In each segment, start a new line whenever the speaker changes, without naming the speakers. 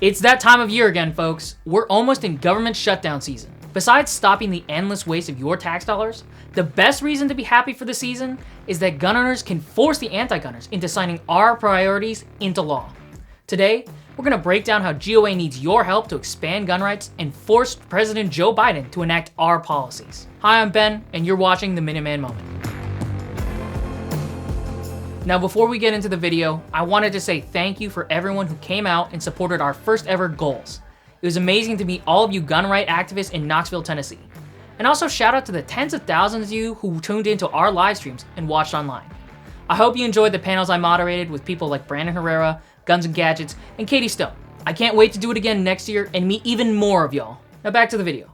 It's that time of year again, folks. We're almost in government shutdown season. Besides stopping the endless waste of your tax dollars, the best reason to be happy for the season is that gun owners can force the anti-gunners into signing our priorities into law. Today, we're going to break down how GOA needs your help to expand gun rights and force President Joe Biden to enact our policies. Hi, I'm Ben, and you're watching the Minuteman Moment. Now, before we get into the video, I wanted to say thank you for everyone who came out and supported our first ever goals. It was amazing to meet all of you gun right activists in Knoxville, Tennessee. And also shout out to the tens of thousands of you who tuned into our live streams and watched online. I hope you enjoyed the panels I moderated with people like Brandon Herrera, Guns and Gadgets, and Katie Stone. I can't wait to do it again next year and meet even more of y'all. Now back to the video.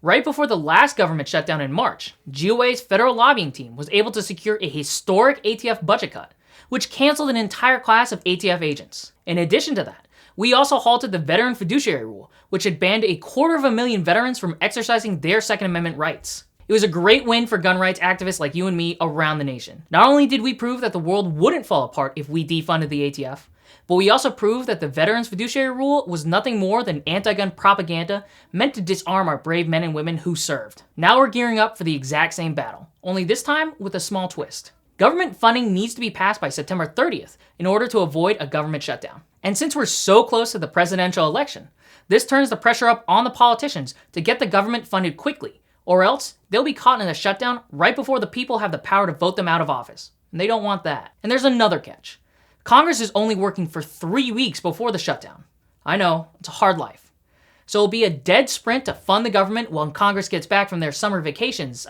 Right before the last government shutdown in March, GOA's federal lobbying team was able to secure a historic ATF budget cut, which canceled an entire class of ATF agents. In addition to that, we also halted the veteran fiduciary rule, which had banned 250,000 veterans from exercising their Second Amendment rights. It was a great win for gun rights activists like you and me around the nation. Not only did we prove that the world wouldn't fall apart if we defunded the ATF, but we also proved that the veterans fiduciary rule was nothing more than anti-gun propaganda meant to disarm our brave men and women who served. Now we're gearing up for the exact same battle, only this time with a small twist. Government funding needs to be passed by September 30th in order to avoid a government shutdown. And since we're so close to the presidential election, this turns the pressure up on the politicians to get the government funded quickly, or else they'll be caught in a shutdown right before the people have the power to vote them out of office. And they don't want that. And there's another catch. Congress is only working for 3 weeks before the shutdown. I know, it's a hard life. So it'll be a dead sprint to fund the government when Congress gets back from their summer vacations.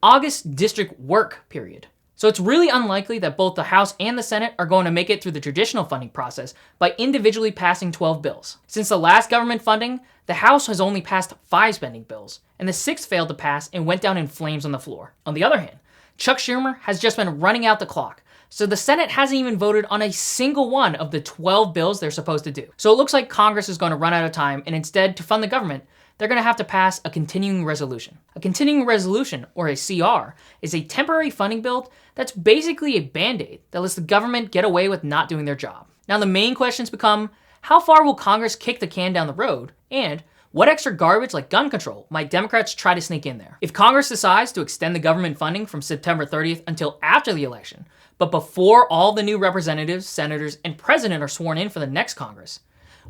August district work period. So it's really unlikely that both the House and the Senate are going to make it through the traditional funding process by individually passing 12 bills. Since the last government funding, the House has only passed 5 spending bills, and the 6th failed to pass and went down in flames on the floor. On the other hand, Chuck Schumer has just been running out the clock, so the Senate hasn't even voted on a single one of the 12 bills they're supposed to do. So it looks like Congress is going to run out of time, and instead, to fund the government, they're going to have to pass a continuing resolution. A continuing resolution, or a CR, is a temporary funding bill that's basically a band-aid that lets the government get away with not doing their job. Now the main questions become, how far will Congress kick the can down the road? And what extra garbage like gun control might Democrats try to sneak in there? If Congress decides to extend the government funding from September 30th until after the election, but before all the new representatives, senators, and president are sworn in for the next Congress,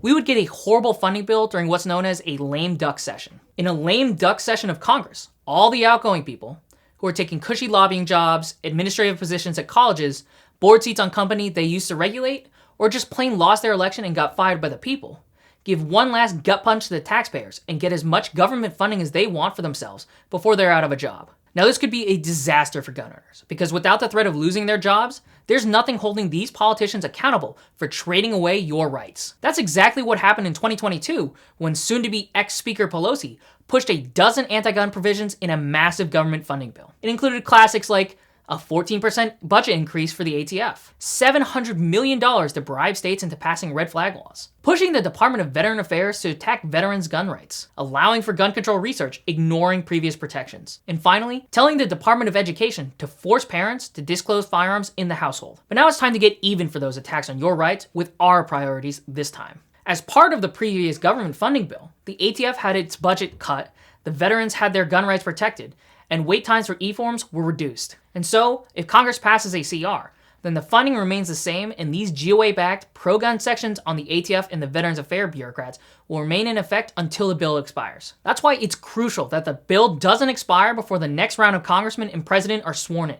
we would get a horrible funding bill during what's known as a lame duck session. In a lame duck session of Congress, all the outgoing people who are taking cushy lobbying jobs, administrative positions at colleges, board seats on companies they used to regulate, or just plain lost their election and got fired by the people, give one last gut punch to the taxpayers and get as much government funding as they want for themselves before they're out of a job. Now this could be a disaster for gun owners, because without the threat of losing their jobs, there's nothing holding these politicians accountable for trading away your rights. That's exactly what happened in 2022 when soon-to-be ex-Speaker Pelosi pushed a dozen anti-gun provisions in a massive government funding bill. It included classics like a 14% budget increase for the ATF, $700 million to bribe states into passing red flag laws, pushing the Department of Veteran Affairs to attack veterans' gun rights, allowing for gun control research, ignoring previous protections, and finally, telling the Department of Education to force parents to disclose firearms in the household. But now it's time to get even for those attacks on your rights with our priorities this time. As part of the previous government funding bill, the ATF had its budget cut, the veterans had their gun rights protected, and wait times for e-forms were reduced. And so, if Congress passes a CR, then the funding remains the same and these GOA-backed pro-gun sections on the ATF and the Veterans Affairs bureaucrats will remain in effect until the bill expires. That's why it's crucial that the bill doesn't expire before the next round of congressmen and president are sworn in.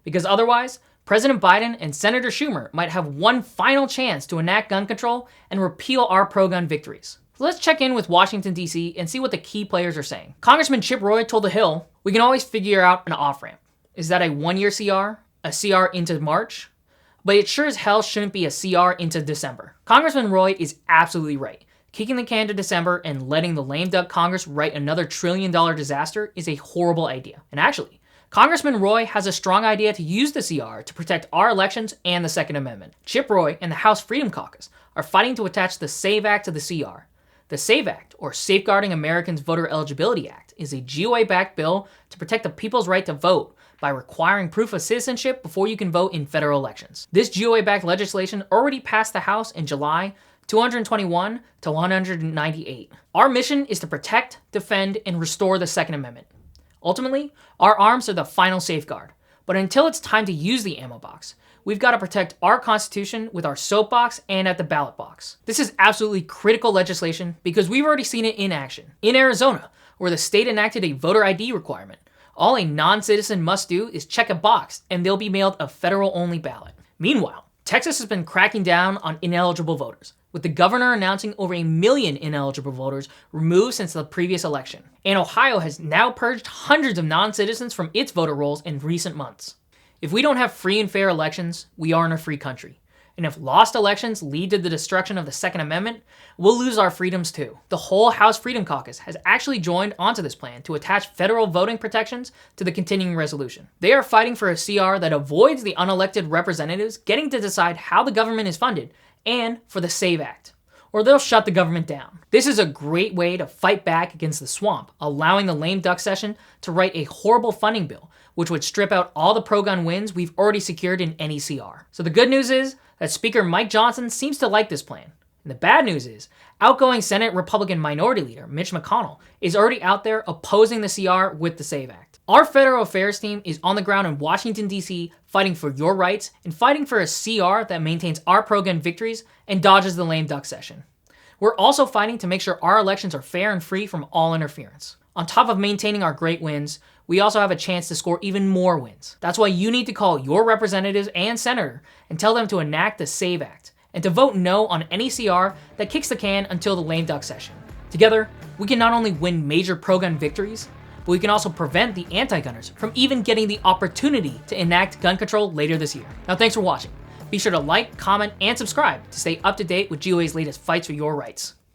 Because otherwise, President Biden and Senator Schumer might have one final chance to enact gun control and repeal our pro-gun victories. So let's check in with Washington, D.C. and see what the key players are saying. Congressman Chip Roy told The Hill, "We can always figure out an off-ramp. Is that a 1-year CR? A CR into March? But it sure as hell shouldn't be a CR into December." Congressman Roy is absolutely right. Kicking the can to December and letting the lame duck Congress write another $1 trillion disaster is a horrible idea. And actually, Congressman Roy has a strong idea to use the CR to protect our elections and the Second Amendment. Chip Roy and the House Freedom Caucus are fighting to attach the SAVE Act to the CR. The SAVE Act, or Safeguarding Americans Voter Eligibility Act, is a GOA-backed bill to protect the people's right to vote by requiring proof of citizenship before you can vote in federal elections. This GOA-backed legislation already passed the House in July 221 to 198. Our mission is to protect, defend, and restore the Second Amendment. Ultimately, our arms are the final safeguard. But until it's time to use the ammo box, we've got to protect our Constitution with our soapbox and at the ballot box. This is absolutely critical legislation because we've already seen it in action. In Arizona, where the state enacted a voter ID requirement, all a non-citizen must do is check a box and they'll be mailed a federal-only ballot. Meanwhile, Texas has been cracking down on ineligible voters, with the governor announcing over 1 million ineligible voters removed since the previous election. And Ohio has now purged hundreds of non-citizens from its voter rolls in recent months. If we don't have free and fair elections, we aren't a free country. And if lost elections lead to the destruction of the Second Amendment, we'll lose our freedoms too. The whole House Freedom Caucus has actually joined onto this plan to attach federal voting protections to the continuing resolution. They are fighting for a CR that avoids the unelected representatives getting to decide how the government is funded, and for the SAVE Act, or they'll shut the government down. This is a great way to fight back against the swamp, allowing the lame duck session to write a horrible funding bill, which would strip out all the pro-gun wins we've already secured in any CR. So the good news is that Speaker Mike Johnson seems to like this plan. And the bad news is, outgoing Senate Republican Minority Leader Mitch McConnell is already out there opposing the CR with the SAVE Act. Our federal affairs team is on the ground in Washington, D.C., fighting for your rights and fighting for a CR that maintains our pro-gun victories and dodges the lame duck session. We're also fighting to make sure our elections are fair and free from all interference. On top of maintaining our great wins, we also have a chance to score even more wins. That's why you need to call your representatives and senator and tell them to enact the SAVE Act and to vote no on any CR that kicks the can until the lame duck session. Together, we can not only win major pro-gun victories, but we can also prevent the anti-gunners from even getting the opportunity to enact gun control later this year. Now, thanks for watching. Be sure to like, comment, and subscribe to stay up to date with GOA's latest fights for your rights.